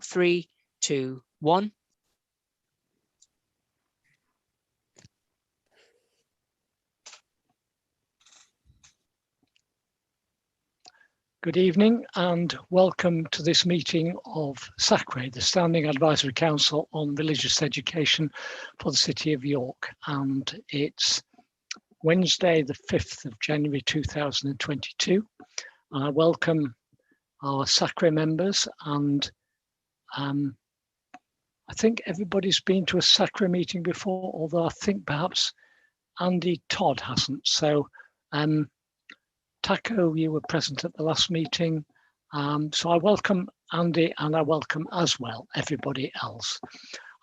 3, 2, 1. Good evening and welcome to this meeting of SACRE, the Standing Advisory Council on Religious Education for the City of York. And it's Wednesday, the 5th of January 2022. I welcome our SACRE members, and I think everybody's been to a SACRE meeting before, although I think perhaps Andy Todd hasn't. So Taco, you were present at the last meeting, so I welcome Andy and I welcome as well everybody else.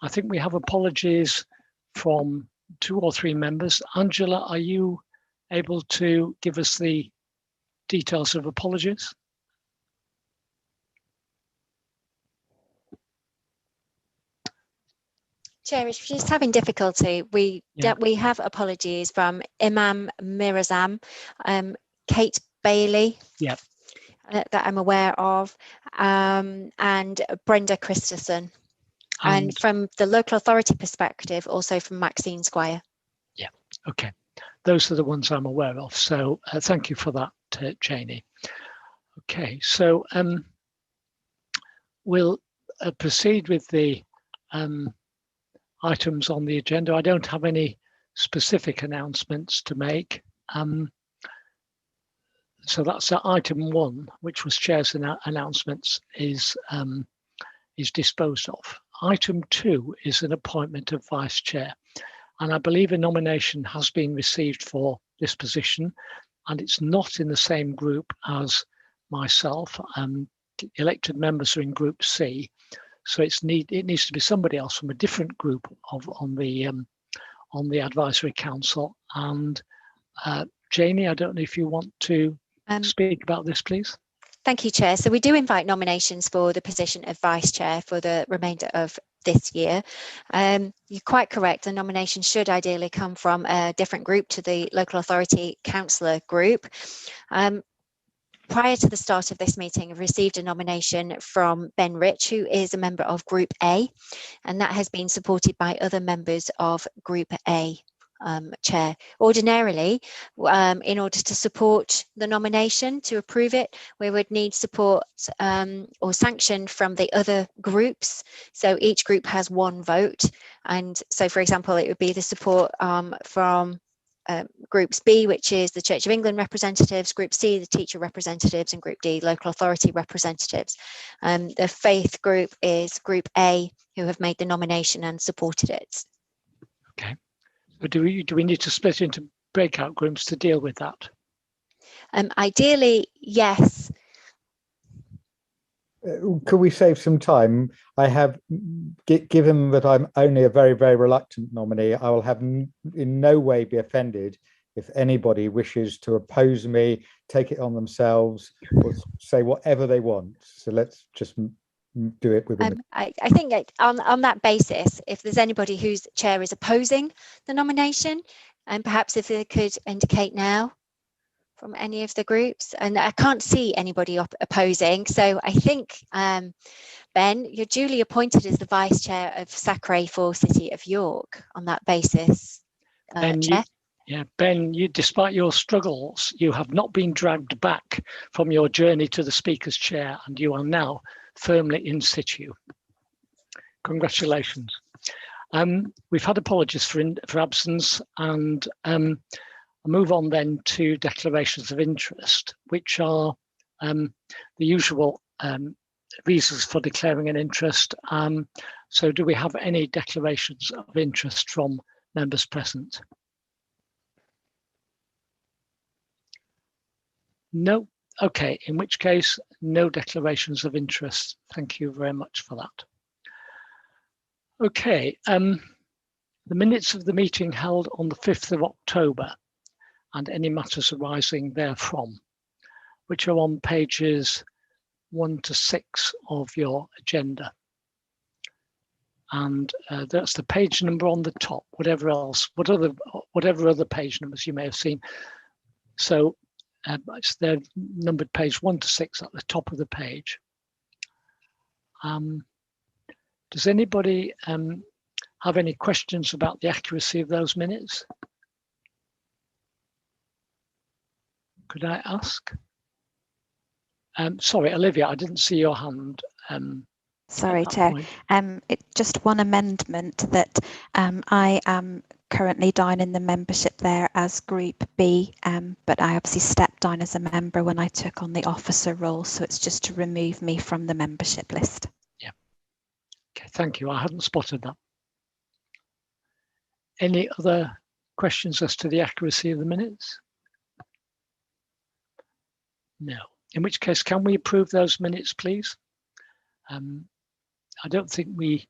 I think we have apologies from 2 or 3 members. Angela, are you able to give us the details of apologies? Chair, if you're just having difficulty, we have apologies from Imam Mirazam, Kate Bailey, that I'm aware of, and Brenda Christensen. And from the local authority perspective, also from Maxine Squire. Yeah, okay. Those are the ones I'm aware of. So thank you for that, Janie. Okay, so we'll proceed with the items on the agenda. I don't have any specific announcements to make. So that's item 1, which was chair's announcements, is disposed of. Item 2 is an appointment of vice chair, and I believe a nomination has been received for this position, and it's not in the same group as myself. Elected members are in Group C, so it needs to be somebody else from a different group on the advisory council. And Janie, I don't know if you want to speak about this, please. Thank you, Chair. So we do invite nominations for the position of Vice Chair for the remainder of this year. You're quite correct. The nomination should ideally come from a different group to the local authority councillor group. Prior to the start of this meeting, I've received a nomination from Ben Rich, who is a member of Group A, and that has been supported by other members of Group A. Chair. Ordinarily, in order to support the nomination, to approve it, we would need support or sanction from the other groups. So each group has 1 vote. And so, for example, it would be the support from Groups B, which is the Church of England representatives, Group C, the teacher representatives, and Group D, local authority representatives. The faith group is Group A, who have made the nomination and supported it. Okay. But do we need to split into breakout groups to deal with that? Ideally, yes. Could we save some time? I have, given that I'm only a very, very reluctant nominee, I will have in no way be offended if anybody wishes to oppose me, take it on themselves, or say whatever they want. So let's just do it within I think on that basis, if there's anybody whose chair is opposing the nomination, and perhaps if they could indicate now from any of the groups. And I can't see anybody opposing, so I think Ben, you're duly appointed as the vice chair of SACRE for City of York on that basis. Chair. Ben, despite your struggles, you have not been dragged back from your journey to the Speaker's chair, and you are now firmly in situ. Congratulations. We've had apologies for absence, and I'll move on then to declarations of interest, which are the usual reasons for declaring an interest. So do we have any declarations of interest from members present? No. Okay, in which case, no declarations of interest. Thank you very much for that. Okay, the minutes of the meeting held on the 5th of October and any matters arising therefrom, which are on pages 1 to 6 of your agenda. And that's the page number on the top, whatever other page numbers you may have seen. So they're numbered page 1 to 6 at the top of the page. Does anybody have any questions about the accuracy of those minutes? Could I ask? Sorry, Olivia, I didn't see your hand. Sorry, Chair. Just one amendment that I am currently down in the membership there as Group B, but I obviously stepped down as a member when I took on the officer role, so it's just to remove me from the membership list. Yeah. Okay, thank you. I hadn't spotted that. Any other questions as to the accuracy of the minutes? No. In which case, can we approve those minutes, please? I don't think we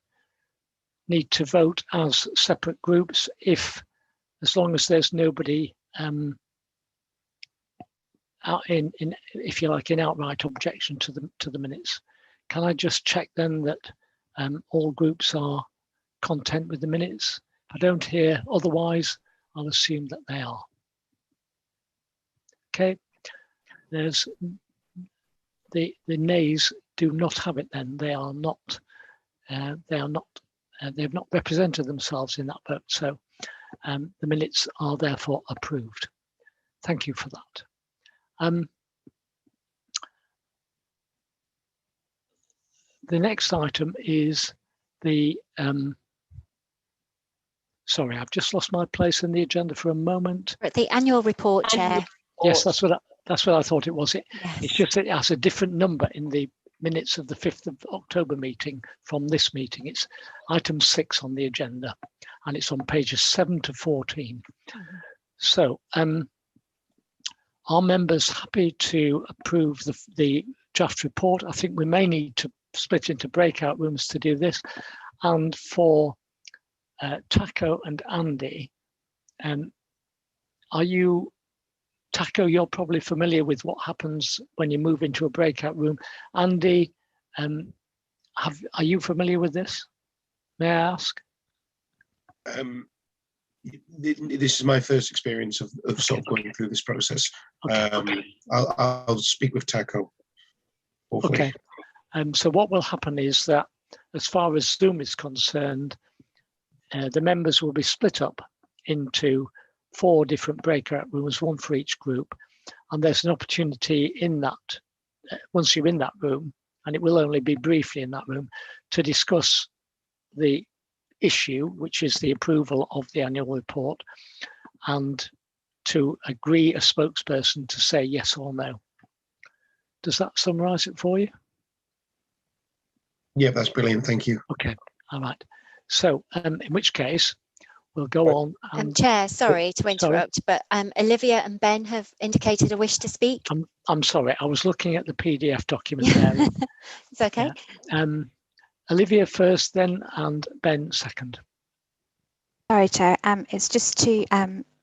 need to vote as separate groups as long as there's nobody if you like, in outright objection to the minutes. Can I just check then that all groups are content with the minutes? If I don't hear otherwise, I'll assume that they are. Okay, there's the nays do not have it then. They are not. They have not represented themselves in that vote. So the minutes are therefore approved. Thank you for that. The next item is the. Sorry, I've just lost my place in the agenda for a moment. The annual report, Chair. Yes, that's what I thought it was. Yes. It's just that it has a different number in the minutes of the 5th of October meeting from this meeting. It's item 6 on the agenda, and it's on pages 7 to 14. Mm-hmm. So, are members happy to approve the draft report? I think we may need to split into breakout rooms to do this. And for Taco and Andy, are you, Taco, you're probably familiar with what happens when you move into a breakout room. Andy, are you familiar with this? May I ask? This is my first experience of sort of going through this process. Okay. I'll speak with Taco. Hopefully. Okay. So what will happen is that as far as Zoom is concerned, the members will be split up into 4 different breakout rooms, 1 for each group. And there's an opportunity in that, once you're in that room, and it will only be briefly in that room, to discuss the issue, which is the approval of the annual report, and to agree a spokesperson to say yes or no. Does that summarise it for you? Yeah, that's brilliant. Thank you. Okay. All right. So in which case, we'll go on. And, Chair, sorry to interrupt, but Olivia and Ben have indicated a wish to speak. I'm sorry, I was looking at the PDF document there. It's okay. Yeah. Olivia first, then, and Ben second. Sorry, Chair. It's just to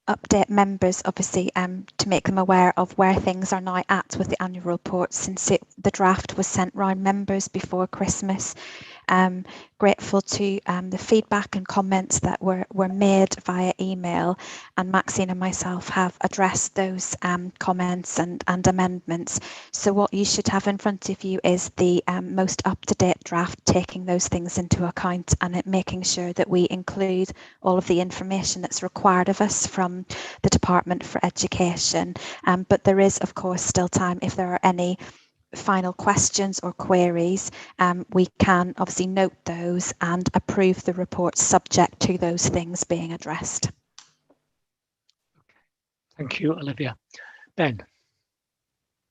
update members, obviously, to make them aware of where things are now at with the annual report since the draft was sent round members before Christmas. Grateful to the feedback and comments that were made via email, and Maxine and myself have addressed those comments and amendments. So what you should have in front of you is the most up-to-date draft, taking those things into account and making sure that we include all of the information that's required of us from the Department for Education. But there is, of course, still time if there are any final questions or queries. We can obviously note those and approve the report subject to those things being addressed. Thank you, Olivia. Ben.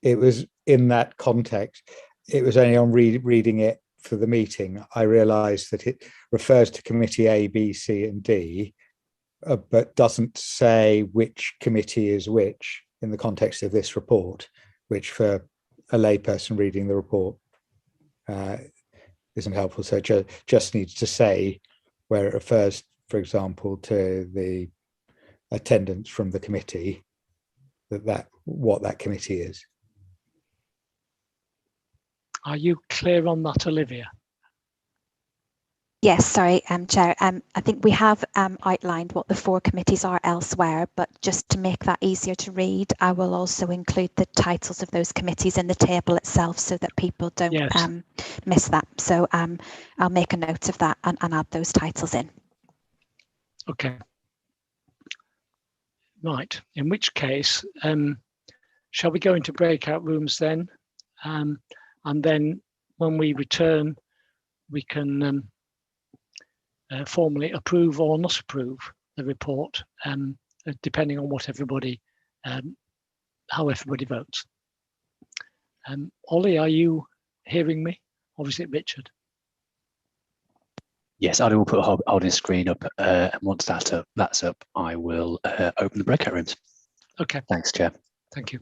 It was in that context. It was only on reading it for the meeting, I realised that it refers to committee A, B, C and D, but doesn't say which committee is which in the context of this report, which for a layperson reading the report isn't helpful. So it just needs to say where it refers, for example, to the attendance from the committee, what that committee is. Are you clear on that, Olivia? Yes, sorry, Chair. I think we have outlined what the 4 committees are elsewhere, but just to make that easier to read, I will also include the titles of those committees in the table itself so that people don't Yes. miss that. So I'll make a note of that and add those titles in. Okay. Right. In which case, shall we go into breakout rooms then? And then when we return, we can formally approve or not approve the report, depending on what everybody, how everybody votes. Ollie, are you hearing me? Or is it Richard? Yes, I will put a holding screen up, and once that's up, I will open the breakout rooms. Okay, Thanks, Chair. thank you.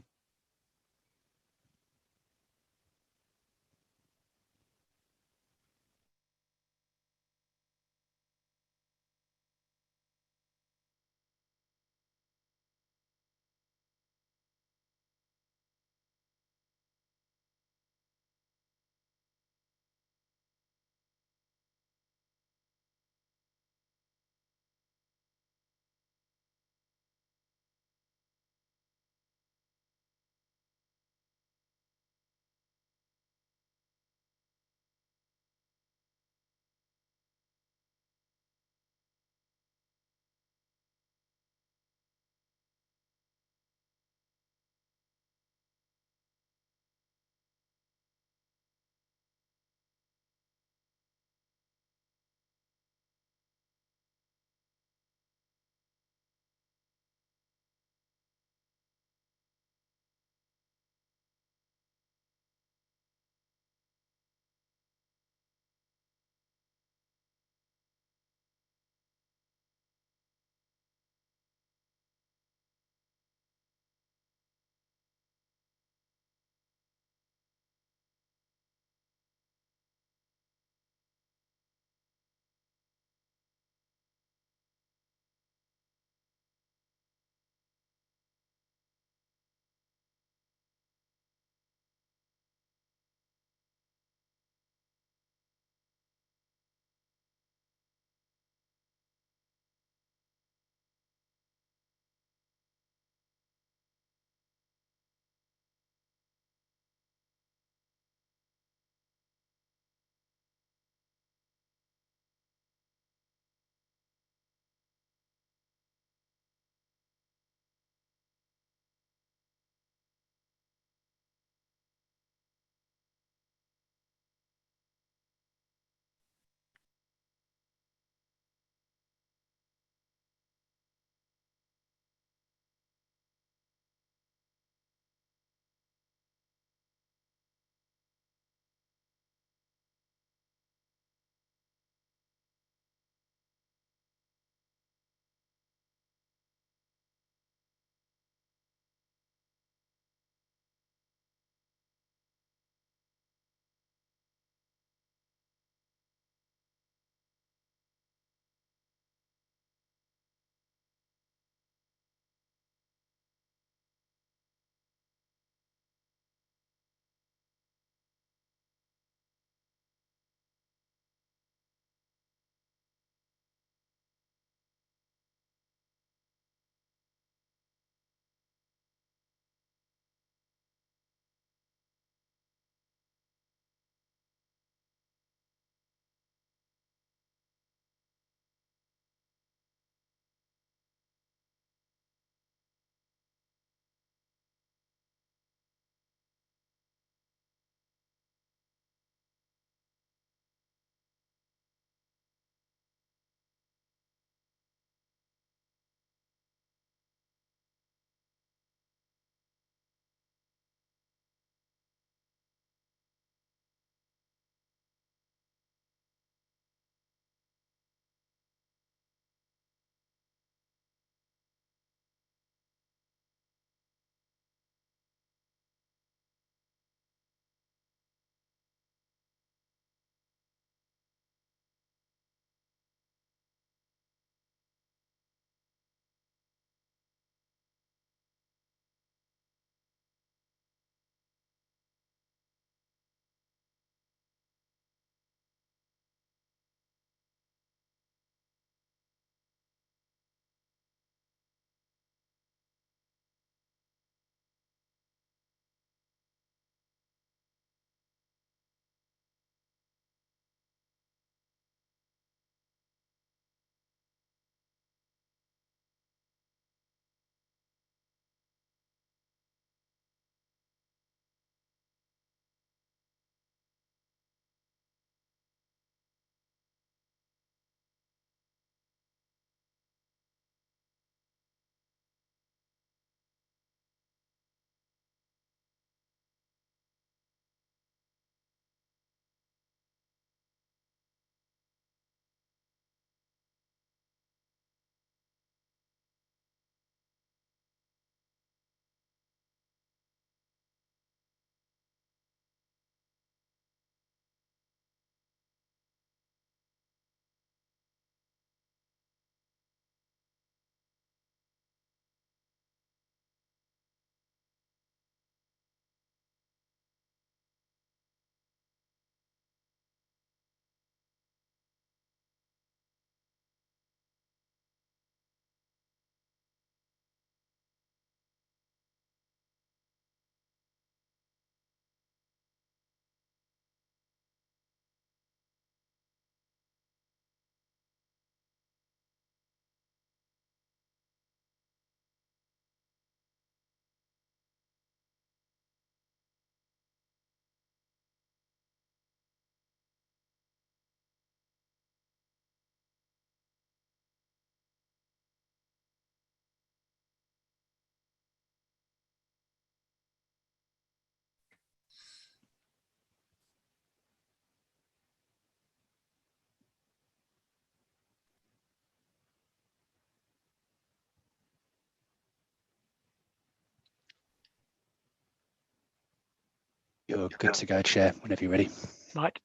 You're good to go, Chair, whenever you're ready. Right.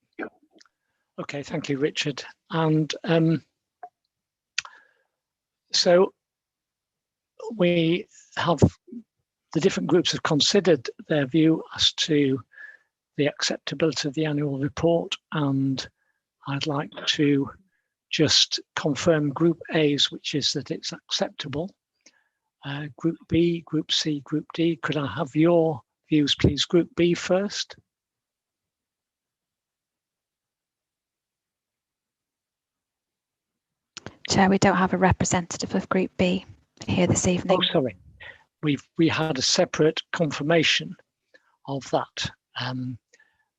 Okay, thank you, Richard. And so we have, the different groups have considered their view as to the acceptability of the annual report, and I'd like to just confirm Group A's, which is that it's acceptable. Group B, Group C, Group D. Could I have your views, please? Group B first. Chair, we don't have a representative of Group B here this evening. Oh, sorry. We had a separate confirmation of that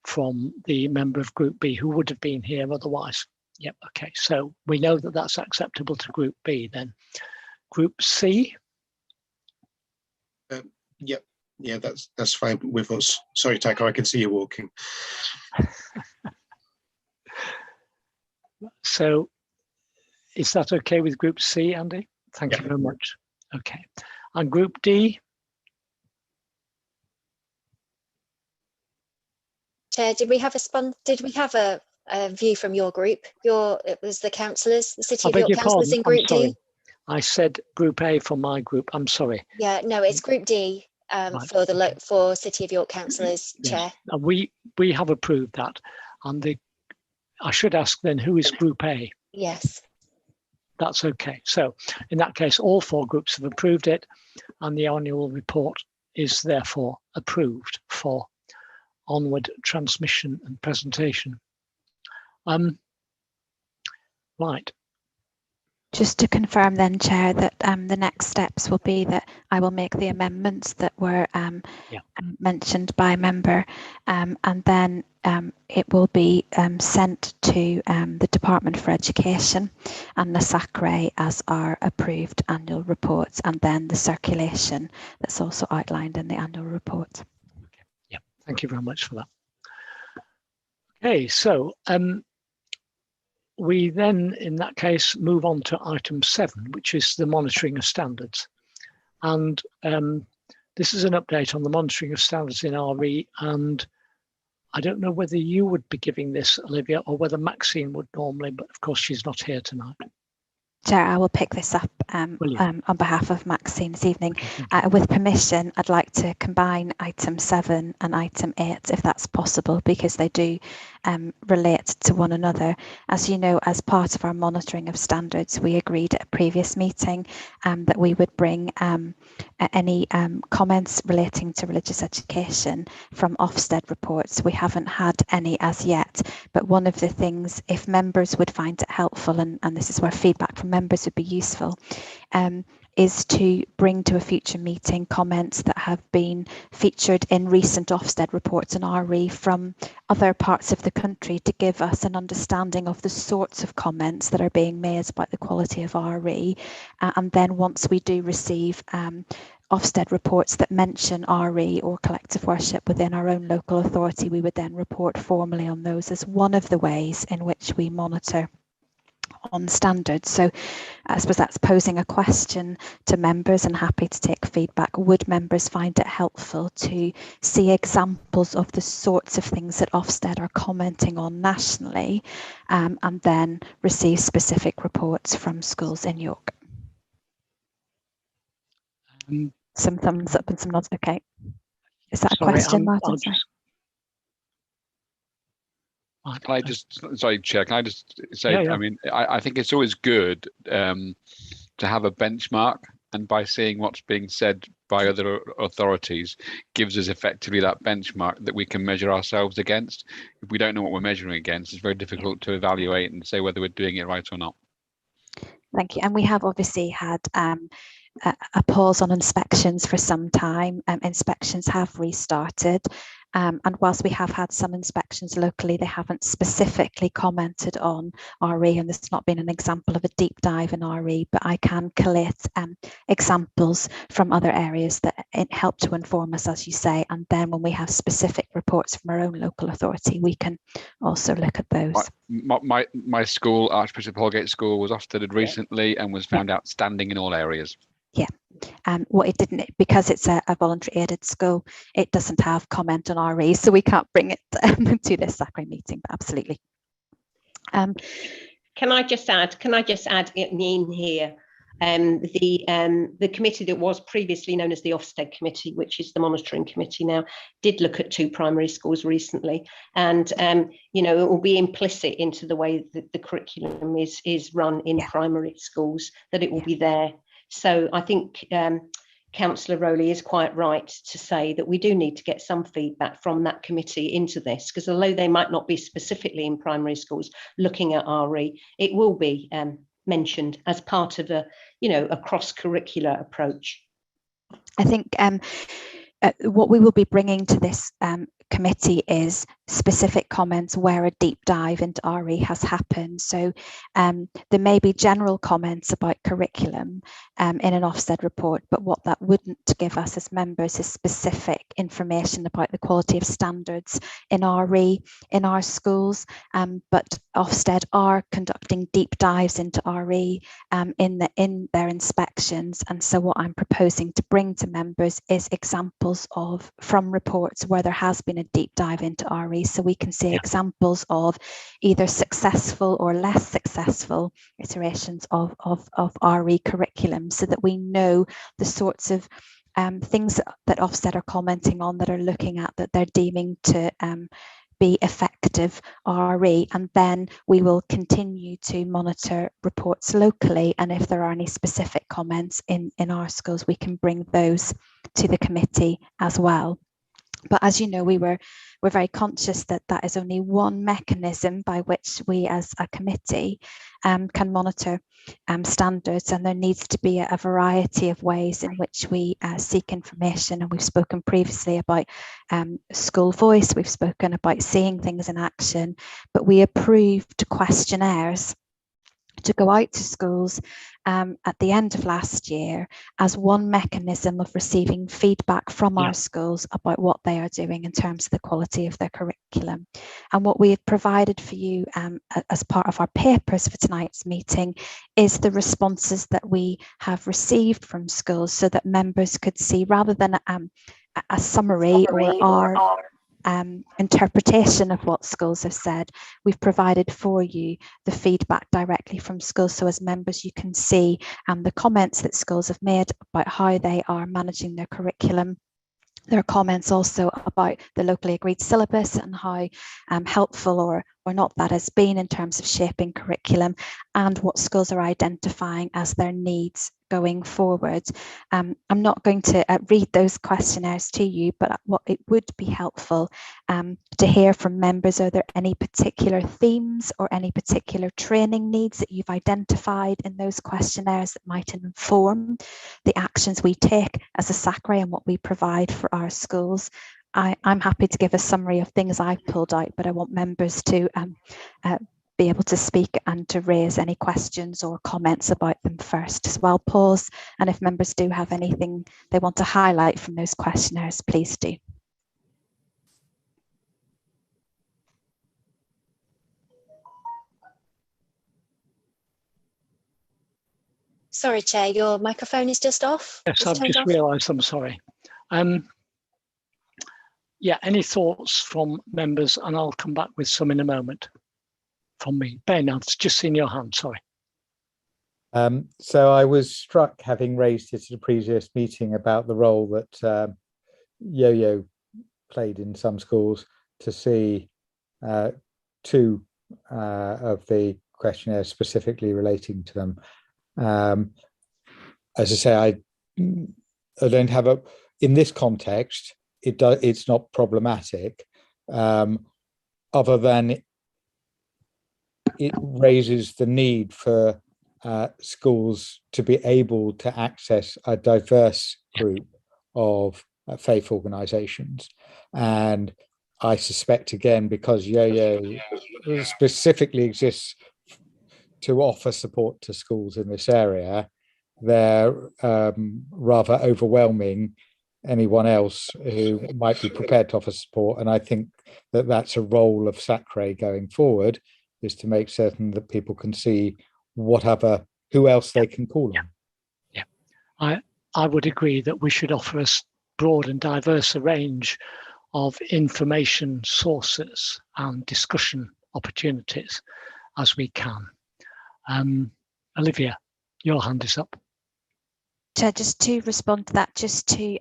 from the member of Group B who would have been here otherwise. Yep. Okay. So we know that that's acceptable to Group B. Then Group C. Yep. Yeah, that's fine with us. Sorry, Taco, I can see you walking. So is that okay with Group C, Andy? Thank Yeah. you very much. Okay. And Group D? Chair, did we have a view from your group? It was the councillors, the City I of beg York your councillors pardon. in Group I'm sorry. D? I said Group A for my group. I'm sorry. Yeah, no, it's Group D Right. for City of York councillors, Yes. Chair. And we have approved that. And I should ask then, who is Group A? Yes. That's okay. So in that case, all four groups have approved it, and the annual report is therefore approved for onward transmission and presentation. Right. Just to confirm then, Chair, that the next steps will be that I will make the amendments that were mentioned by a member, and then it will be sent to the Department for Education and the SACRE as our approved annual reports, and then the circulation that's also outlined in the annual report. Yeah, thank you very much for that. Okay, so we then, in that case, move on to item 7, which is the monitoring of standards. And this is an update on the monitoring of standards in RE. And I don't know whether you would be giving this, Olivia, or whether Maxine would normally, but of course she's not here tonight. Chair, I will pick this up on behalf of Maxine this evening. With permission, I'd like to combine item 7 and item 8, if that's possible, because they do relate to one another. As you know, as part of our monitoring of standards, we agreed at a previous meeting that we would bring any comments relating to religious education from Ofsted reports. We haven't had any as yet, but one of the things, if members would find it helpful, and this is where feedback from members would be useful, is to bring to a future meeting comments that have been featured in recent Ofsted reports and RE from other parts of the country, to give us an understanding of the sorts of comments that are being made about the quality of RE. And then once we do receive Ofsted reports that mention RE or collective worship within our own local authority, we would then report formally on those as one of the ways in which we monitor on standards. So I suppose that's posing a question to members, and happy to take feedback. Would members find it helpful to see examples of the sorts of things that Ofsted are commenting on nationally, and then receive specific reports from schools in York? Some thumbs up and some nods. Okay. Is that a question, Martin? Can I just, sorry, Chair, can I just say, I mean, I think it's always good to have a benchmark, and by seeing what's being said by other authorities gives us effectively that benchmark that we can measure ourselves against. If we don't know what we're measuring against, it's very difficult to evaluate and say whether we're doing it right or not. Thank you. And we have obviously had a pause on inspections for some time. Inspections have restarted. And whilst we have had some inspections locally, they haven't specifically commented on RE, and this has not been an example of a deep dive in RE, but I can collate examples from other areas that help to inform us, as you say, and then when we have specific reports from our own local authority, we can also look at those. My school, Archbishop Holgate School, was Ofsteded recently and was found outstanding in all areas. Yeah, what it didn't, because it's a voluntary aided school, it doesn't have comment on RE, so we can't bring it to this SACRE meeting, but absolutely. Can I just add in here, the committee that was previously known as the Ofsted Committee, which is the monitoring committee now, did look at 2 primary schools recently, and you know, it will be implicit into the way that the curriculum is run in primary schools, that it will be there. So I think Councillor Rowley is quite right to say that we do need to get some feedback from that committee into this, because although they might not be specifically in primary schools looking at RE, it will be mentioned as part of a, you know, a cross-curricular approach. I think what we will be bringing to this committee is specific comments where a deep dive into RE has happened. So there may be general comments about curriculum in an Ofsted report, but what that wouldn't give us as members is specific information about the quality of standards in RE in our schools. But Ofsted are conducting deep dives into RE in their inspections, and so what I'm proposing to bring to members is examples from reports where there has been a deep dive into RE, so we can see examples of either successful or less successful iterations of RE curriculum, so that we know the sorts of things that Ofsted are commenting on, that are looking at, that they're deeming to be effective RE, and then we will continue to monitor reports locally, and if there are any specific comments in our schools, we can bring those to the committee as well. But as you know, we're very conscious that that is only one mechanism by which we as a committee can monitor standards, and there needs to be a variety of ways in which we seek information. And we've spoken previously about school voice, we've spoken about seeing things in action, but we approved questionnaires to go out to schools at the end of last year as one mechanism of receiving feedback from our schools about what they are doing in terms of the quality of their curriculum. And what we have provided for you as part of our papers for tonight's meeting is the responses that we have received from schools, so that members could see, rather than a summary or our interpretation of what schools have said, we've provided for you the feedback directly from schools, so as members you can see the comments that schools have made about how they are managing their curriculum. There are comments also about the locally agreed syllabus and how helpful or not that has been in terms of shaping curriculum, and what schools are identifying as their needs going forward. I'm not going to read those questionnaires to you, but what it would be helpful to hear from members, are there any particular themes or any particular training needs that you've identified in those questionnaires that might inform the actions we take as a SACRE and what we provide for our schools? I'm happy to give a summary of things I've pulled out, but I want members to be able to speak and to raise any questions or comments about them first. So I'll pause, and if members do have anything they want to highlight from those questionnaires, please do. Sorry, Chair, your microphone is just off. Yes, I've just realised, I'm sorry. Yeah, any thoughts from members, and I'll come back with some in a moment from me. Ben, I've just seen your hand, sorry. So I was struck, having raised it at a previous meeting, about the role that Yo-Yo played in some schools, to see 2 of the questionnaires specifically relating to them. As I say, I don't have in this context, it's not problematic, other than it raises the need for schools to be able to access a diverse group of faith organisations. And I suspect, again, because Yo-Yo specifically exists to offer support to schools in this area, they're rather overwhelming anyone else who might be prepared to offer support. And I think that that's a role of SACRE going forward, is to make certain that people can see who else they can call on. Yeah, I would agree that we should offer a broad and diverse a range of information sources and discussion opportunities as we can. Olivia, your hand is up. Chair, just to respond to that, just to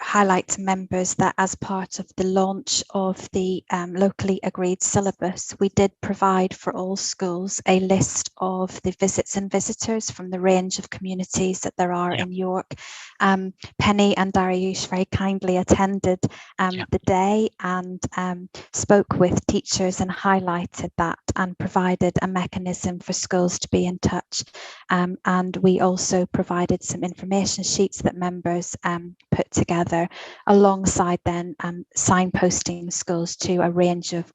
highlight to members that as part of the launch of the locally agreed syllabus, we did provide for all schools a list of the visits and visitors from the range of communities that there are in York. Penny and Dariush very kindly attended the day and spoke with teachers and highlighted that and provided a mechanism for schools to be in touch. And we also provided some information sheets that members put together alongside then signposting schools to a range of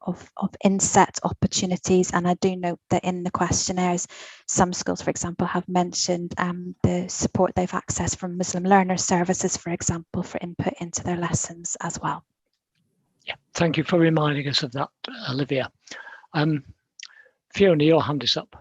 inset opportunities. And I do note that in the questionnaires, some schools, for example, have mentioned the support they've accessed from Muslim Learner Services, for example, for input into their lessons as well. Yeah, thank you for reminding us of that, Olivia. Fiona, your hand is up.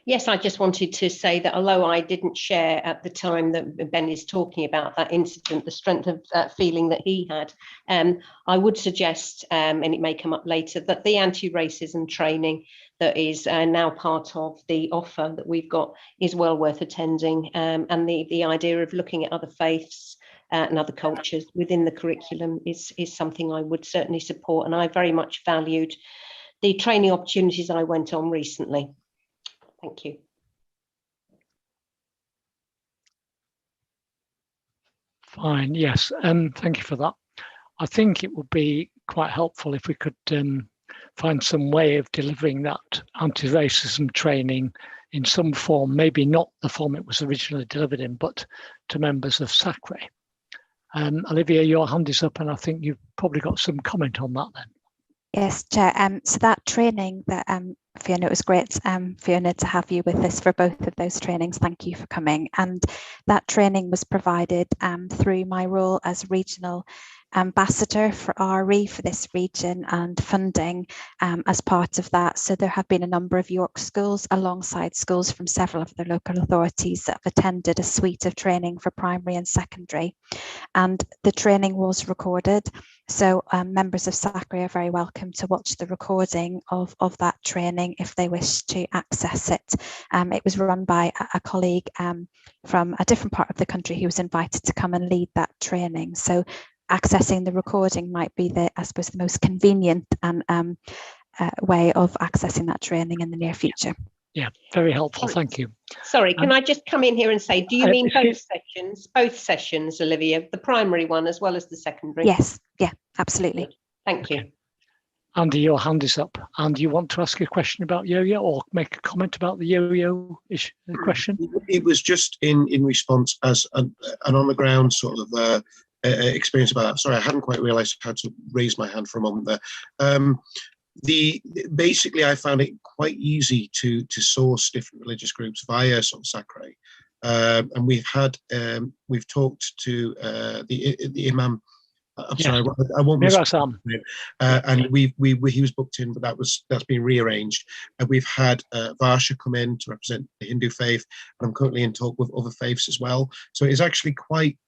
Yes, I just wanted to say that although I didn't share at the time that Ben is talking about that incident, the strength of feeling that he had, I would suggest, and it may come up later, that the anti-racism training that is now part of the offer that we've got is well worth attending, and the idea of looking at other faiths and other cultures within the curriculum is something I would certainly support, and I very much valued the training opportunities I went on recently. Thank you. Fine, yes, thank you for that. I think it would be quite helpful if we could find some way of delivering that anti-racism training in some form, maybe not the form it was originally delivered in, but to members of SACRE. Olivia, your hand is up and I think you've probably got some comment on that then. Yes, Chair. So that training that Fiona, it was great, Fiona, to have you with us for both of those trainings. Thank you for coming. And that training was provided through my role as regional ambassador for RE for this region and funding as part of that. So there have been a number of York schools alongside schools from several of the local authorities that have attended a suite of training for primary and secondary. And the training was recorded. So members of SACRE are very welcome to watch the recording of that training if they wish to access it. It was run by a colleague from a different part of the country who was invited to come and lead that training. So accessing the recording might be I suppose, the most convenient and way of accessing that training in the near future. Yeah, very helpful. Thank you. Sorry, can I just come in here and say, do you mean both sessions, Olivia, the primary one as well as the secondary? Yes, yeah, absolutely. Thank you. Okay. Andy, your hand is up. And you want to ask a question about yo-yo or make a comment about the yo-yo question? It was just in response as an on the ground sort of experience about that. Sorry, I hadn't quite realised how to raise my hand for a moment there. Basically, I found it quite easy to source different religious groups via sort of SACRE, and we've talked to the imam. I'm sorry, I won't miss. And he was booked in, but that's been rearranged. And we've had Varsha come in to represent the Hindu faith, and I'm currently in talk with other faiths as well. So it's actually quite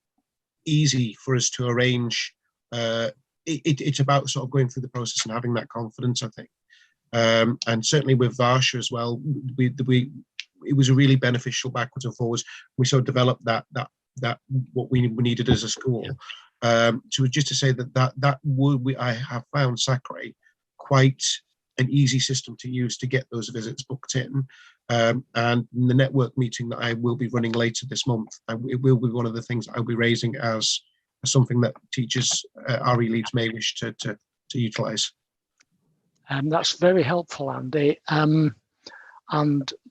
easy for us to arrange. It's about sort of going through the process and having that confidence, I think. And certainly with Varsha as well, it was a really beneficial backwards and forwards. We sort of developed that what we needed as a school. So just to say I have found SACRE quite an easy system to use to get those visits booked in. And the network meeting that I will be running later this month, it will be one of the things I'll be raising as something that teachers, RE leads may wish to utilise. That's very helpful, Andy. And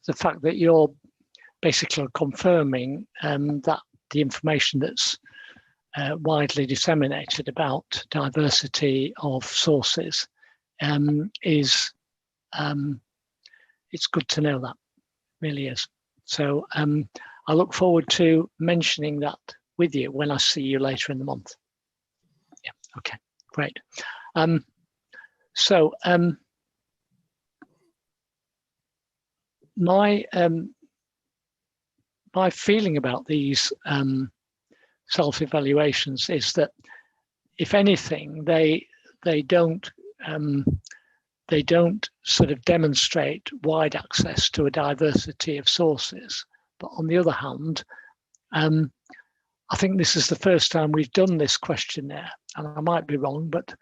the fact that you're basically confirming that the information that's widely disseminated about diversity of sources is it's good to know that, really is. So I look forward to mentioning that with you when I see you later in the month. Yeah, okay, great. My my feeling about these self-evaluations is that, if anything, they don't sort of demonstrate wide access to a diversity of sources. But on the other hand, I think this is the first time we've done this questionnaire, and I might be wrong, but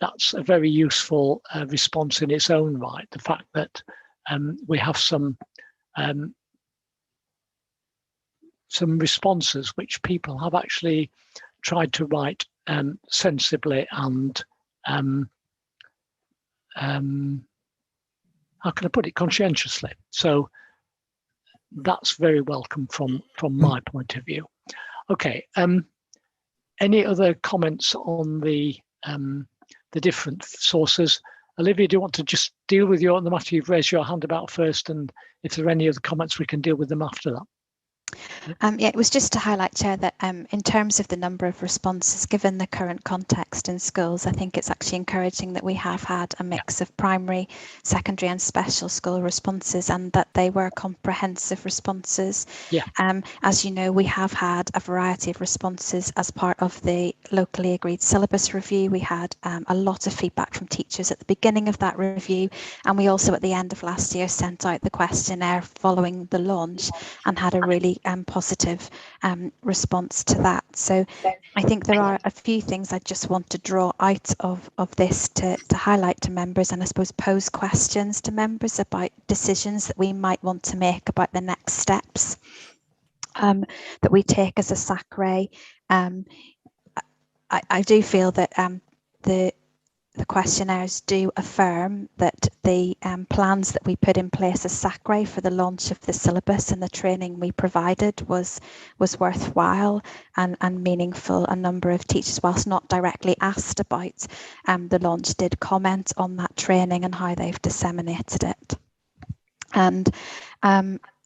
that's a very useful response in its own right. The fact that we have some responses which people have actually tried to write sensibly and how can I put it, conscientiously. So that's very welcome from my point of view. Okay. Any other comments on the different sources? Olivia, do you want to just deal with the matter you've raised your hand about first, and if there are any other comments, we can deal with them after that. Yeah, it was just to highlight, Chair, that in terms of the number of responses, given the current context in schools, I think it's actually encouraging that we have had a mix of primary, secondary and special school responses, and that they were comprehensive responses. Yeah. As you know, we have had a variety of responses as part of the locally agreed syllabus review. We had a lot of feedback from teachers at the beginning of that review, and we also at the end of last year sent out the questionnaire following the launch and had a really positive response to that. So I think there are a few things I just want to draw out of this to highlight to members, and I suppose pose questions to members about decisions that we might want to make about the next steps that we take as a SACRE. I do feel that the questionnaires do affirm that the plans that we put in place as SACRE for the launch of the syllabus and the training we provided was worthwhile and meaningful. A number of teachers, whilst not directly asked about the launch, did comment on that training and how they've disseminated it. And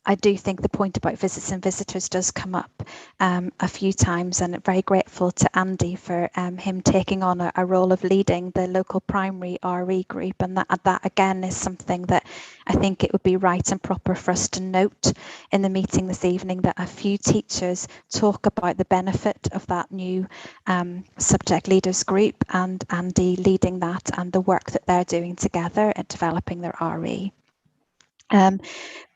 I do think the point about visits and visitors does come up a few times, and I'm very grateful to Andy for him taking on a role of leading the local primary RE group, and that again is something that I think it would be right and proper for us to note in the meeting this evening, that a few teachers talk about the benefit of that new subject leaders group and Andy leading that and the work that they're doing together at developing their RE.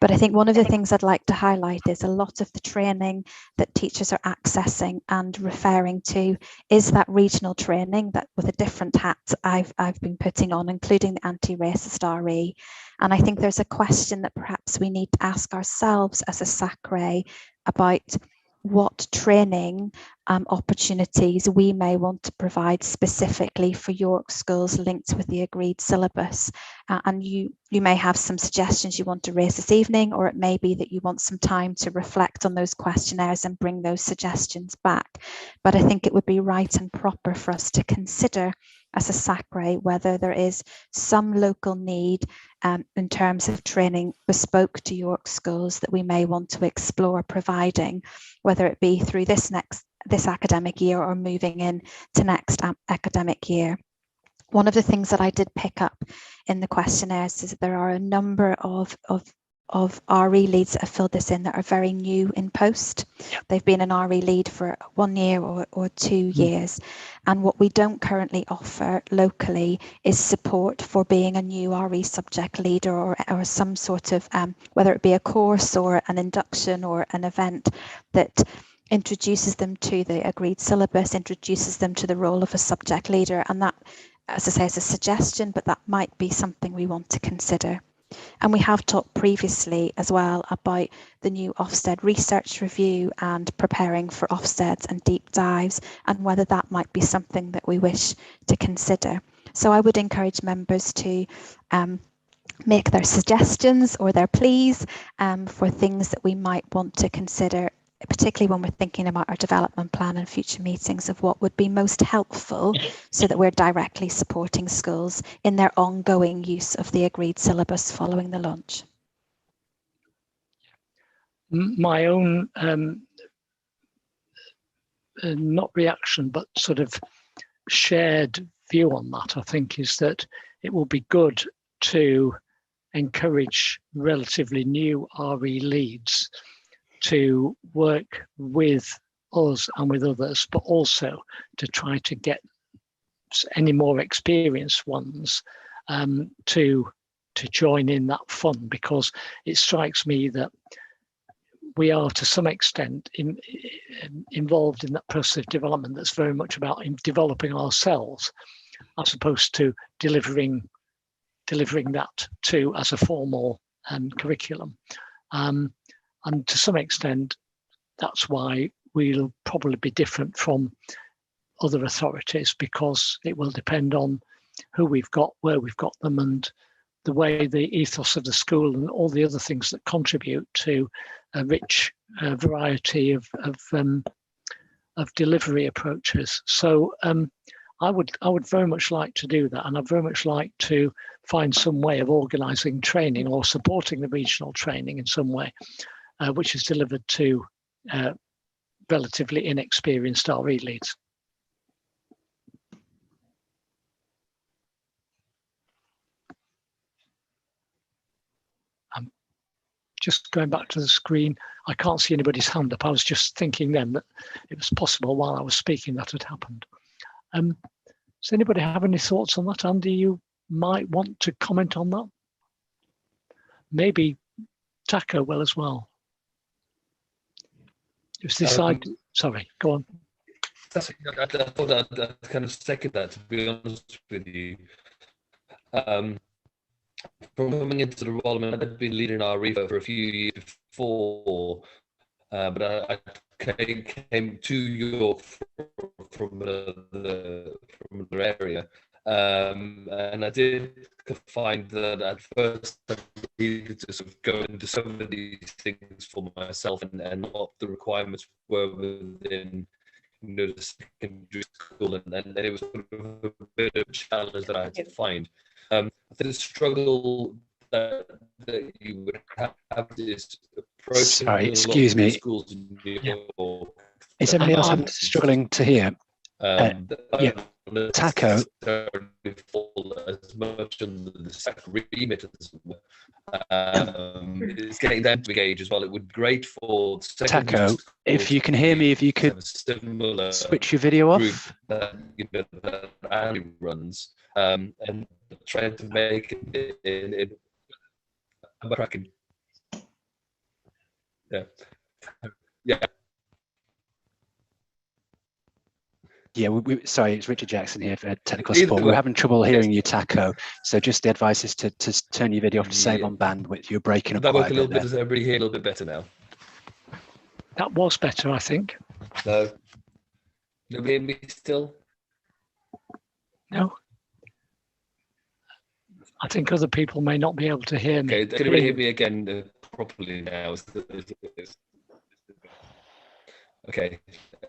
But I think one of the things I'd like to highlight is a lot of the training that teachers are accessing and referring to is that regional training that with a different hat I've been putting on, including the anti-racist RE. And I think there's a question that perhaps we need to ask ourselves as a SACRE about what training opportunities we may want to provide specifically for York schools linked with the agreed syllabus. And you may have some suggestions you want to raise this evening, or it may be that you want some time to reflect on those questionnaires and bring those suggestions back. But I think it would be right and proper for us to consider as a SACRE whether there is some local need in terms of training bespoke to York schools that we may want to explore providing, whether it be through this academic year or moving in to next academic year. One of the things that I did pick up in the questionnaires is that there are a number of RE leads that have filled this in that are very new in post. They've been an RE lead for 1 year or 2 years. And what we don't currently offer locally is support for being a new RE subject leader or some sort of, whether it be a course or an induction or an event that introduces them to the agreed syllabus, introduces them to the role of a subject leader. And that, as I say, is a suggestion, but that might be something we want to consider. And we have talked previously as well about the new Ofsted research review and preparing for Ofsteds and deep dives, and whether that might be something that we wish to consider. So I would encourage members to make their suggestions or their pleas for things that we might want to consider, particularly when we're thinking about our development plan and future meetings, of what would be most helpful so that we're directly supporting schools in their ongoing use of the agreed syllabus following the launch. My own, not reaction, but sort of shared view on that, I think, is that it will be good to encourage relatively new RE leads to work with us and with others, but also to try to get any more experienced ones to join in that fun, because it strikes me that we are to some extent involved in that process of development that's very much about developing ourselves, as opposed to delivering that to as a formal curriculum. And to some extent, that's why we'll probably be different from other authorities, because it will depend on who we've got, where we've got them, and the way the ethos of the school and all the other things that contribute to a rich variety of delivery approaches. So I would very much like to do that, and I'd very much like to find some way of organising training or supporting the regional training in some way, which is delivered to relatively inexperienced RE leads. Just going back to the screen, I can't see anybody's hand up. I was just thinking then that it was possible while I was speaking that had happened. Does anybody have any thoughts on that? Andy, you might want to comment on that. Maybe Taco will as well. It's sorry, go on. I thought I'd kind of second that, to be honest with you. From coming into the role, I mean, I'd been leading RE for a few years before, but I came to York from another area, and I did find that at first I needed to sort of go into some of these things for myself, and what the requirements were within, you know, the secondary school, and it was sort of a bit of a challenge that I had to find. I think the struggle that you would have is approaching. Sorry, excuse me. Schools in New York. Is anybody else struggling to hear? Yeah, Taco. As much on the SACRE remit as it's getting them to engage as well. It would be great for Taco, if you can hear me, if you could switch your video off. That, you know, that Andy runs, and trying to make it in cracking. Yeah. Yeah, sorry, it's Richard Jackson here for technical support. We're having trouble hearing you, Taco. So just the advice is to turn your video off to save on bandwidth. You're breaking up. That work a little bit. Does everybody hear a little bit better now? That was better, I think. No. You hear me still? No. I think other people may not be able to hear me. Okay, can you hear me again properly now? Okay,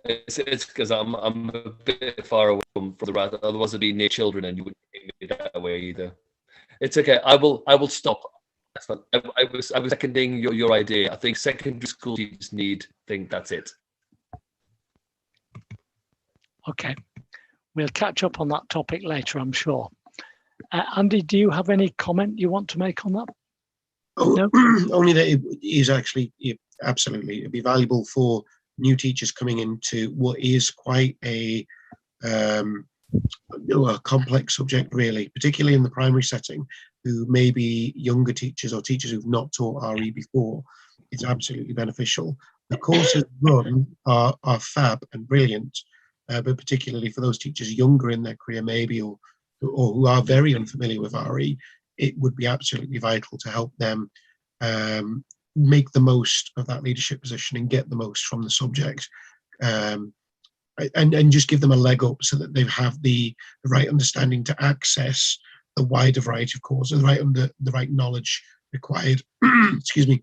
it's because I'm a bit far away from the right. Otherwise, I'd be near children, and you wouldn't hear me that way either. It's okay. I will stop. That's fine. I was seconding your idea. I think secondary school teachers think that's it. Okay, we'll catch up on that topic later, I'm sure. Andy, do you have any comment you want to make on that? No? Only that it is actually absolutely, it'd be valuable for new teachers coming into what is quite a complex subject, really, particularly in the primary setting, who may be younger teachers or teachers who've not taught RE before. It's absolutely beneficial. The courses run are fab and brilliant, but particularly for those teachers younger in their career, maybe, or who are very unfamiliar with RE, it would be absolutely vital to help them make the most of that leadership position and get the most from the subject, and just give them a leg up so that they have the right understanding to access the wider variety of courses, the right knowledge required, excuse me,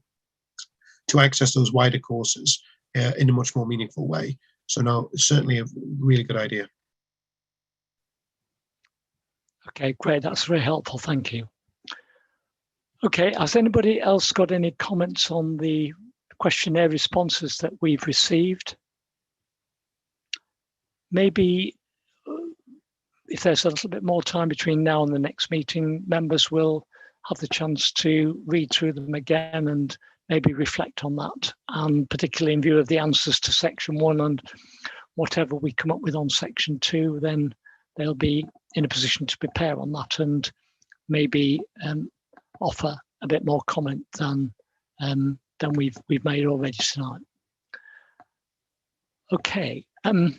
to access those wider courses in a much more meaningful way. So no, it's certainly a really good idea. Okay, great. That's very helpful. Thank you. Okay, has anybody else got any comments on the questionnaire responses that we've received? Maybe if there's a little bit more time between now and the next meeting, members will have the chance to read through them again and maybe reflect on that, and particularly in view of the answers to section 1 and whatever we come up with on section 2, then they'll be in a position to prepare on that and maybe offer a bit more comment than we've made already tonight. Okay, and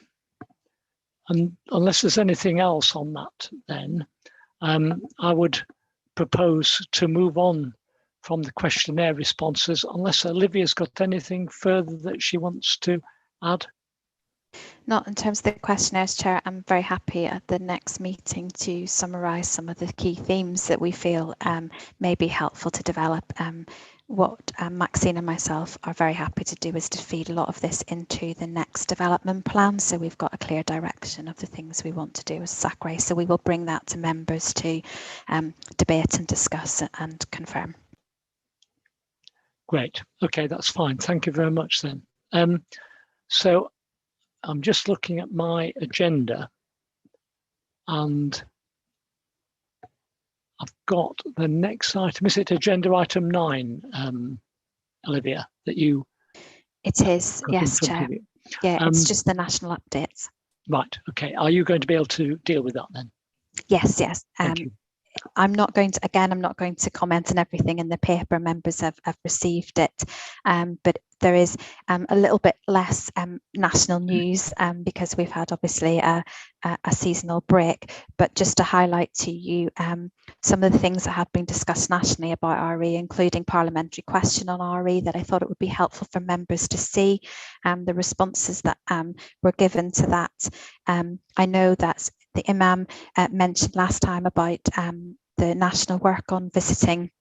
unless there's anything else on that, then I would propose to move on from the questionnaire responses, unless Olivia's got anything further that she wants to add. Not in terms of the questionnaires, Chair. I'm very happy at the next meeting to summarise some of the key themes that we feel may be helpful to develop. What Maxine and myself are very happy to do is to feed a lot of this into the next development plan, so we've got a clear direction of the things we want to do as SACRE. So we will bring that to members to debate and discuss and confirm. Great. Okay, that's fine. Thank you very much then. So I'm just looking at my agenda, and I've got the next item. Is it agenda item 9, Olivia, that you? It is, yes, Chair. Yeah, it's just the national updates. Right. Okay. Are you going to be able to deal with that then? Yes, yes. Thank you. I'm not going to comment on everything in the paper. Members have received it, but there is a little bit less national news because we've had obviously a seasonal break. But just to highlight to you some of the things that have been discussed nationally about RE, including parliamentary question on RE, that I thought it would be helpful for members to see the responses that were given to that. I know that the Imam mentioned last time about the national work on visiting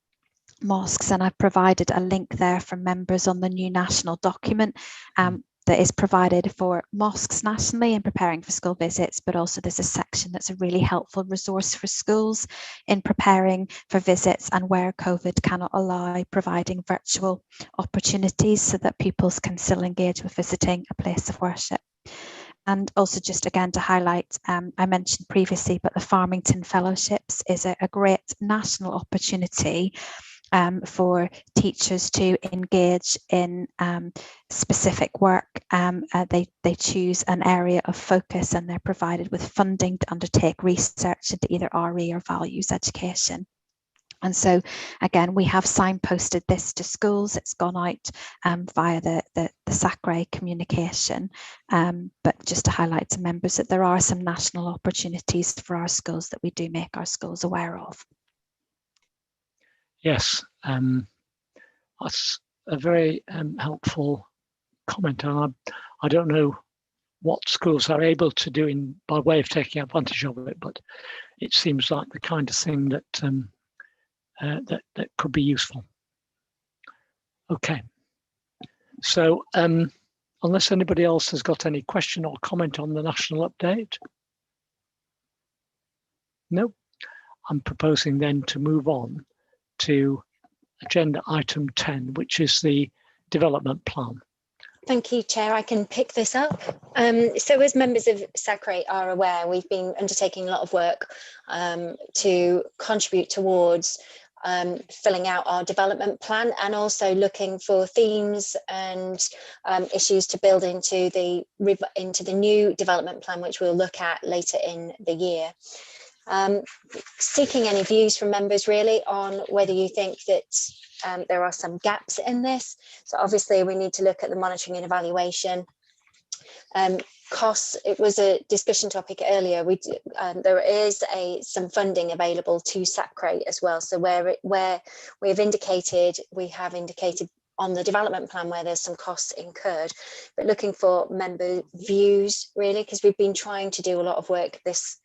mosques, and I've provided a link there for members on the new national document that is provided for mosques nationally in preparing for school visits, but also there's a section that's a really helpful resource for schools in preparing for visits and where COVID cannot allow, providing virtual opportunities so that pupils can still engage with visiting a place of worship. And also just again to highlight, I mentioned previously, but the Farmington Fellowships is a great national opportunity for teachers to engage in specific work. They choose an area of focus and they're provided with funding to undertake research into either RE or values education. And so, again, we have signposted this to schools. It's gone out via the SACRE communication. But just to highlight to members that there are some national opportunities for our schools that we do make our schools aware of. Yes, that's a very helpful comment. And I don't know what schools are able to do by way of taking advantage of it, but it seems like the kind of thing that that could be useful. Okay, so unless anybody else has got any question or comment on the national update, no, I'm proposing then to move on to agenda item 10, which is the development plan. Thank you, Chair. I can pick this up. So as members of SACRE are aware, we've been undertaking a lot of work to contribute towards filling out our development plan, and also looking for themes and issues to build into the new development plan, which we'll look at later in the year. Seeking any views from members really on whether you think that there are some gaps in this. So obviously we need to look at the monitoring and evaluation. Costs, it was a discussion topic earlier. There is some funding available to SACRE as well. So where we have indicated on the development plan where there's some costs incurred, but looking for member views really, because we've been trying to do a lot of work this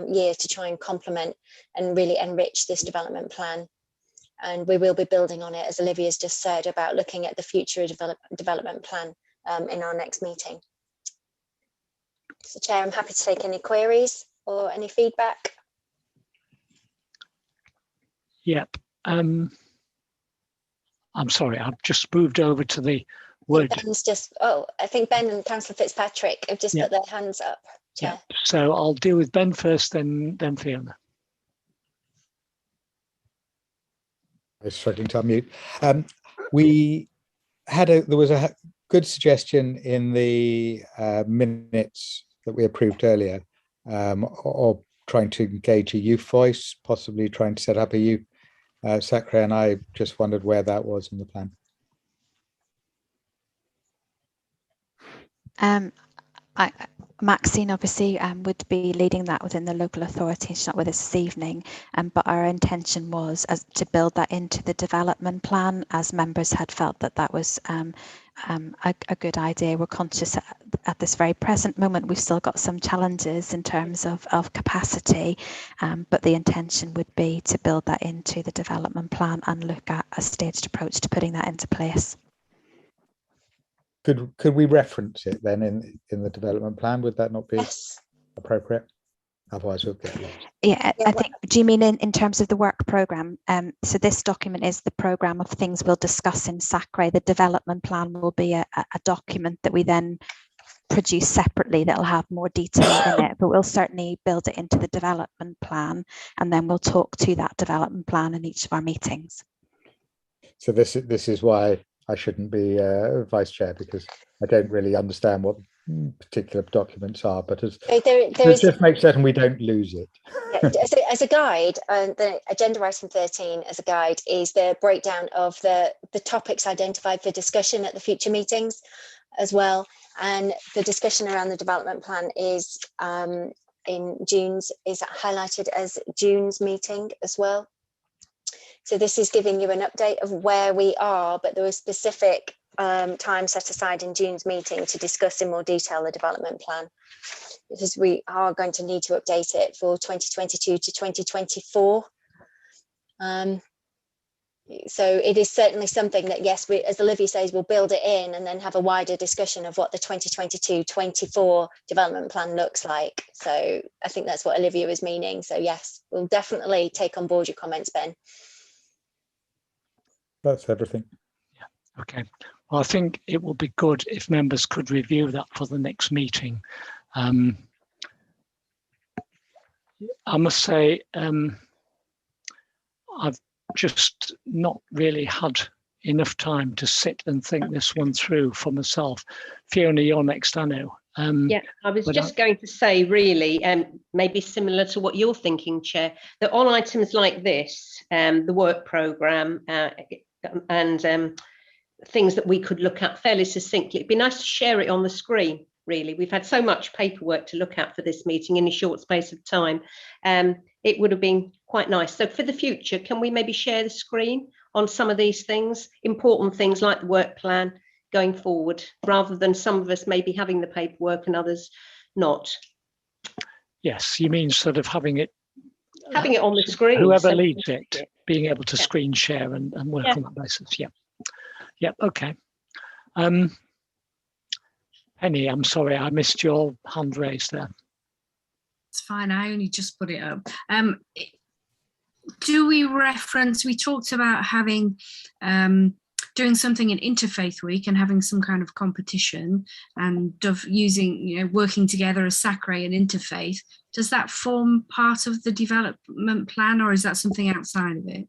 year to try and complement and really enrich this development plan. And we will be building on it, as Olivia's just said, about looking at the future development plan in our next meeting. So, Chair, I'm happy to take any queries or any feedback. Yep. I'm sorry, I've just moved over to the word. Ben's just, I think Ben and Councillor Fitzpatrick have just put their hands up, Chair. Yeah. So I'll deal with Ben first, then Fiona. I was struggling to unmute. There was a good suggestion in the minutes that we approved earlier, of trying to engage a youth voice, possibly trying to set up a youth SACRE, and I just wondered where that was in the plan. Maxine obviously would be leading that within the local authority. She's not with us this evening, but our intention was to build that into the development plan, as members had felt that that was a good idea. We're conscious at this very present moment we've still got some challenges in terms of capacity, but the intention would be to build that into the development plan and look at a staged approach to putting that into place. Could we reference it then in the development plan? Would that not be appropriate? Otherwise we'll get lost. Yeah, I think, do you mean in terms of the work programme? So this document is the programme of things we'll discuss in SACRE. The development plan will be a document that we then produce separately that'll have more detail in it, but we'll certainly build it into the development plan, and then we'll talk to that development plan in each of our meetings. So this is why I shouldn't be vice chair, because I don't really understand what particular documents are, but just make certain we don't lose it. Yeah, as a guide, the agenda item 13 as a guide is the breakdown of the topics identified for discussion at the future meetings as well, and the discussion around the development plan is in June's, is highlighted as June's meeting as well. So this is giving you an update of where we are, but there was specific time set aside in June's meeting to discuss in more detail the development plan, because we are going to need to update it for 2022 to 2024. So it is certainly something that, yes, we, as Olivia says, we'll build it in and then have a wider discussion of what the 2022-24 development plan looks like. So I think that's what Olivia was meaning. So yes, we'll definitely take on board your comments, Ben. That's everything. Yeah. Okay. Well, I think it will be good if members could review that for the next meeting. I must say, I've just not really had enough time to sit and think this one through for myself. Fiona, you're next, I know. Yeah, I was just going to say, really, maybe similar to what you're thinking, Chair, that on items like this, the work programme and things that we could look at fairly succinctly, it'd be nice to share it on the screen, really. We've had so much paperwork to look at for this meeting in a short space of time. It would have been quite nice. So for the future, can we maybe share the screen on some of these things, important things like the work plan going forward, rather than some of us maybe having the paperwork and others not? Yes, you mean sort of having it on the screen. Whoever leads it, being able to screen share and work on that basis. Yeah. Yeah, okay. Penny, I'm sorry, I missed your hand raised there. It's fine, I only just put it up. Do we reference, we talked about having, doing something in Interfaith Week and having some kind of competition and of using, working together as SACRE and Interfaith. Does that form part of the development plan, or is that something outside of it?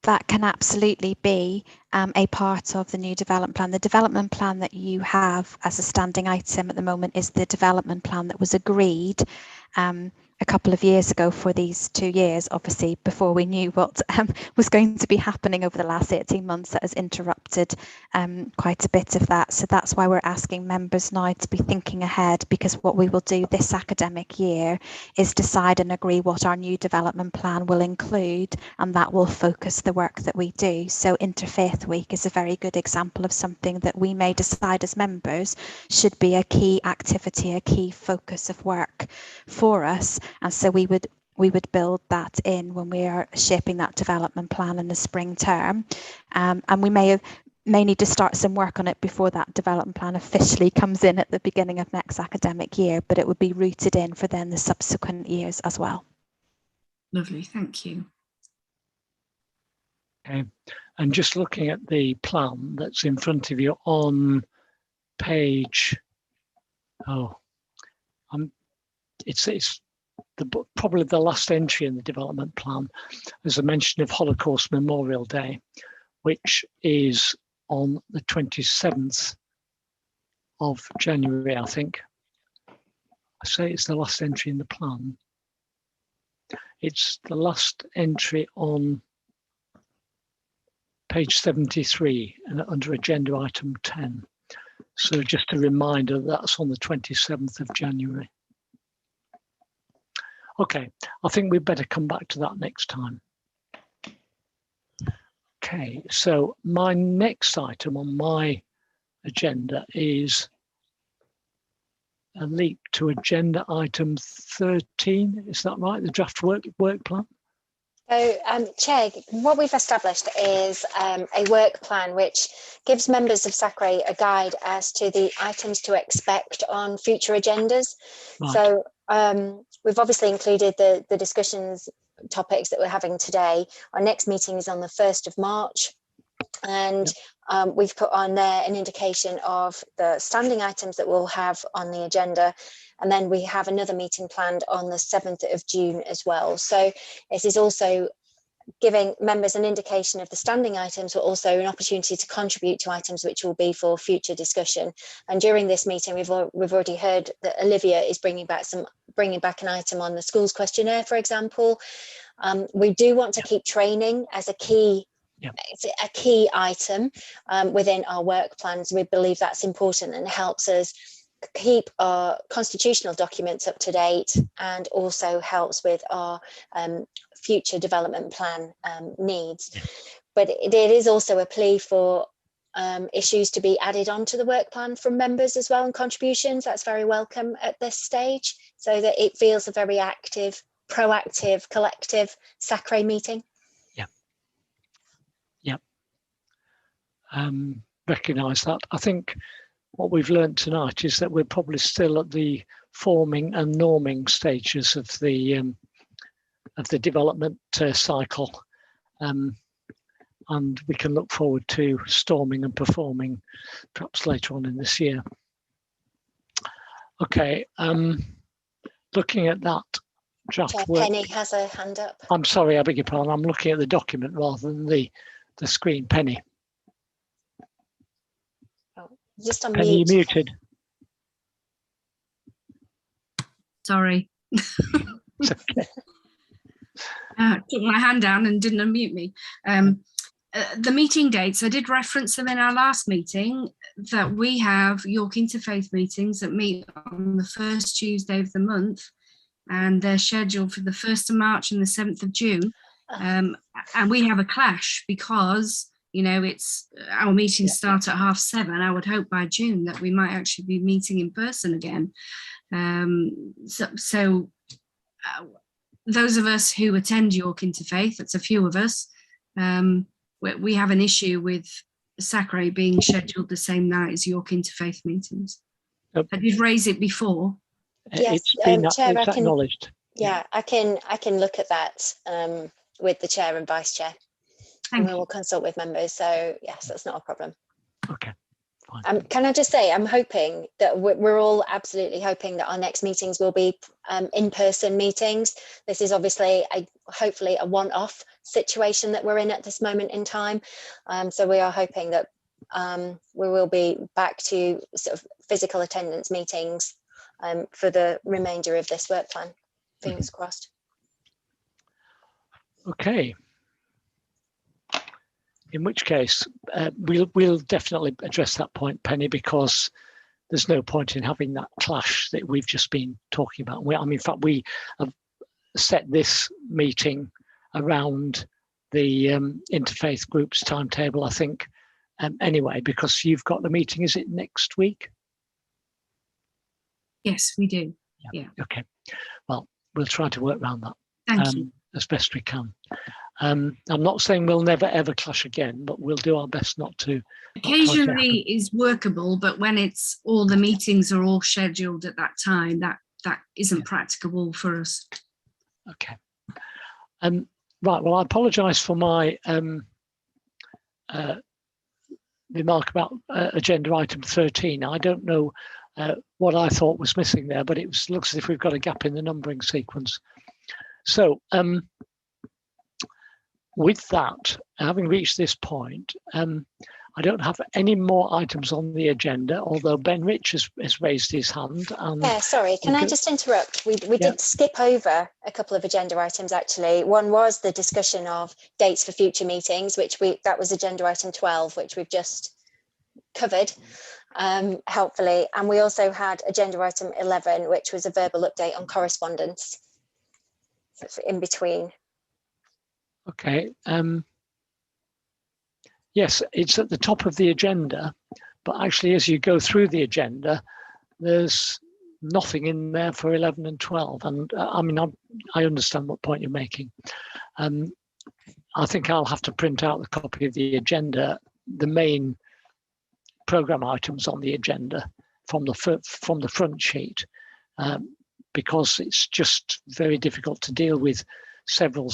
That can absolutely be a part of the new development plan. The development plan that you have as a standing item at the moment is the development plan that was agreed a couple of years ago for these 2 years, obviously before we knew what was going to be happening over the last 18 months. That has interrupted quite a bit of that. So that's why we're asking members now to be thinking ahead, because what we will do this academic year is decide and agree what our new development plan will include, and that will focus the work that we do. So Interfaith Week is a very good example of something that we may decide as members should be a key activity, a key focus of work for us. And so we would build that in when we are shaping that development plan in the spring term, and we may need to start some work on it before that development plan officially comes in at the beginning of next academic year, but it would be rooted in for then the subsequent years as well. Lovely, thank you. Okay, and just looking at the plan that's in front of you on page, it's probably the last entry in the development plan is a mention of Holocaust Memorial Day, which is on the 27th of January, I think. I say it's the last entry in the plan. It's the last entry on page 73 and under agenda item 10. So just a reminder, that's on the 27th of January. Okay, I think we'd better come back to that next time. Okay, so my next item on my agenda is a leap to agenda item 13. Is that right? The draft work plan? So, Chair, what we've established is a work plan which gives members of SACRE a guide as to the items to expect on future agendas. Right. So we've obviously included the discussions topics that we're having today. Our next meeting is on the 1st of March. And we've put on there an indication of the standing items that we'll have on the agenda. And then we have another meeting planned on the 7th of June as well. So this is also giving members an indication of the standing items, but also an opportunity to contribute to items which will be for future discussion. And during this meeting, we've already heard that Olivia is bringing back an item on the schools questionnaire, for example. We do want to keep training as a key. It's a key item within our work plans. We believe that's important and helps us keep our constitutional documents up to date, and also helps with our future development plan needs. But it is also a plea for issues to be added onto the work plan from members as well, and contributions. That's very welcome at this stage, so that it feels a very active, proactive, collective SACRE meeting. Recognise that. I think what we've learned tonight is that we're probably still at the forming and norming stages of the development cycle, and we can look forward to storming and performing perhaps later on in this year. Okay, looking at that draft Chair, work. Penny has a hand up. I'm sorry, I beg your pardon. I'm looking at the document rather than the screen. Penny. Just on Penny, mute. you're muted. Sorry. Okay. Took my hand down and didn't unmute me. The meeting dates, I did reference them in our last meeting, that we have York Interfaith meetings that meet on the first Tuesday of the month, and they're scheduled for the 1st of March and the 7th of June. And we have a clash because, you know, it's our meetings start at 7:30. I would hope by June that we might actually be meeting in person again. So those of us who attend York Interfaith, that's a few of us, we have an issue with SACRE being scheduled the same night as York Interfaith meetings. I did raise it before. Yes, Chair, I can acknowledged. Yeah, I can look at that with the chair and vice chair. And we will consult with members. So yes, that's not a problem. Okay. Fine. Can I just say, I'm hoping that we're all absolutely hoping that our next meetings will be in-person meetings. This is obviously hopefully a one-off situation that we're in at this moment in time. So we are hoping that we will be back to sort of physical attendance meetings for the remainder of this work plan. Fingers crossed. Okay. In which case, we'll definitely address that point, Penny, because there's no point in having that clash that we've just been talking about. In fact, we have set this meeting around the interfaith group's timetable, I think, anyway, because you've got the meeting, is it next week? Yes, we do. Yeah. Okay. Well, we'll try to work around that. Thank you. As best we can. I'm not saying we'll never ever clash again, but we'll do our best not to. Occasionally is workable, but when it's all the meetings are all scheduled at that time, that isn't practicable for us. Okay. Right. Well, I apologise for my remark about agenda item 13. I don't know what I thought was missing there, but it looks as if we've got a gap in the numbering sequence. So with that, having reached this point, I don't have any more items on the agenda, although Ben Rich has raised his hand. And yeah, sorry, can I just interrupt? We did skip over a couple of agenda items, actually. One was the discussion of dates for future meetings, that was agenda item 12, which we've just covered helpfully. And we also had agenda item 11, which was a verbal update on correspondence in between. Okay. Yes, it's at the top of the agenda, but actually as you go through the agenda, there's nothing in there for 11 and 12. And I mean, I understand what point you're making. I think I'll have to print out the copy of the agenda, the main program items on the agenda from the front sheet, because it's just very difficult to deal with several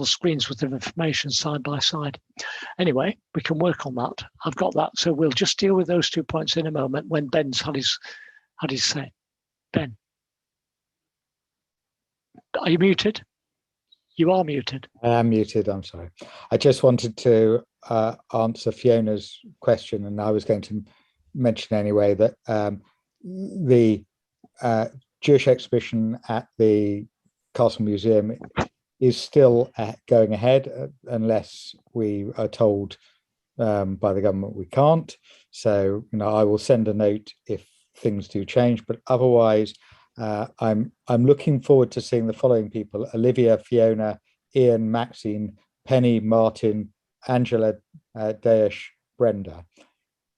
screens worth of information side by side. Anyway, we can work on that. I've got that. So we'll just deal with those 2 points in a moment when Ben's had his say. Ben, are you muted? You are muted. I am muted, I'm sorry. I just wanted to answer Fiona's question, and I was going to mention anyway that the Jewish exhibition at the Castle Museum is still going ahead unless we are told by the government we can't. So, I will send a note if things do change, but otherwise I'm looking forward to seeing the following people: Olivia, Fiona, Ian, Maxine, Penny, Martin, Angela, Daesh, Brenda.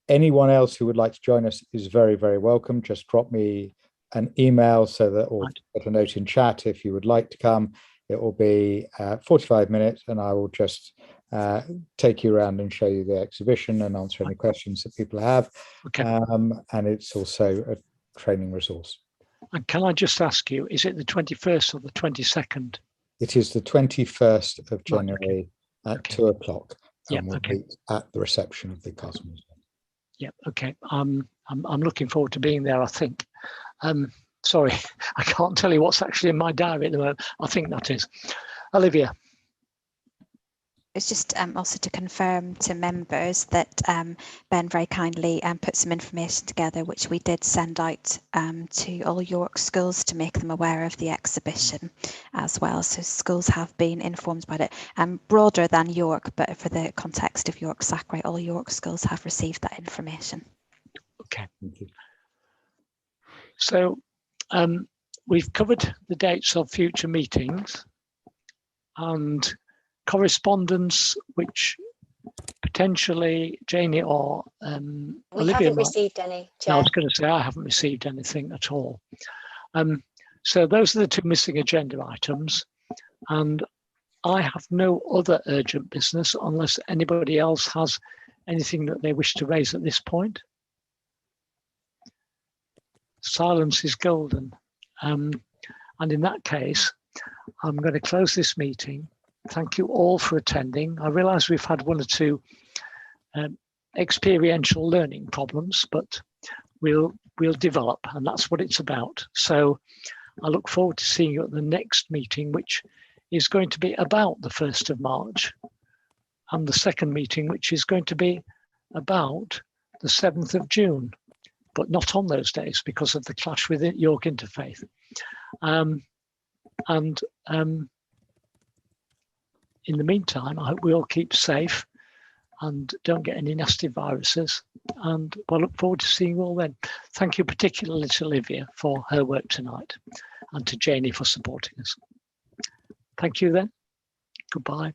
Anyone else who would like to join us is very, very welcome. Just drop me an email or put a note in chat if you would like to come. It will be 45 minutes, and I will just take you around and show you the exhibition and answer any questions that people have. Okay. And it's also a training resource. And can I just ask you, is it the 21st or the 22nd? It is the 21st of January at 2 o'clock. And we'll be at the reception of the Castle Museum. Yeah, okay. I'm looking forward to being there, I think. Sorry, I can't tell you what's actually in my diary at the moment. I think that is. Olivia. It's just also to confirm to members that Ben very kindly put some information together, which we did send out to all York schools to make them aware of the exhibition as well. So schools have been informed about it. Broader than York, but for the context of York SACRE, all York schools have received that information. Okay. Thank you. So we've covered the dates of future meetings and correspondence, which potentially Janie or we Olivia haven't received any, Chair. No, I was going to say I haven't received anything at all. So those are the two missing agenda items, and I have no other urgent business unless anybody else has anything that they wish to raise at this point. Silence is golden. And in that case, I'm going to close this meeting. Thank you all for attending. I realise we've had one or two experiential learning problems, but we'll develop, and that's what it's about. So I look forward to seeing you at the next meeting, which is going to be about the 1st of March, and the second meeting, which is going to be about the 7th of June, but not on those days because of the clash with York Interfaith. In the meantime, I hope we all keep safe and don't get any nasty viruses. And I look forward to seeing you all then. Thank you particularly to Olivia for her work tonight and to Janie for supporting us. Thank you then. Goodbye.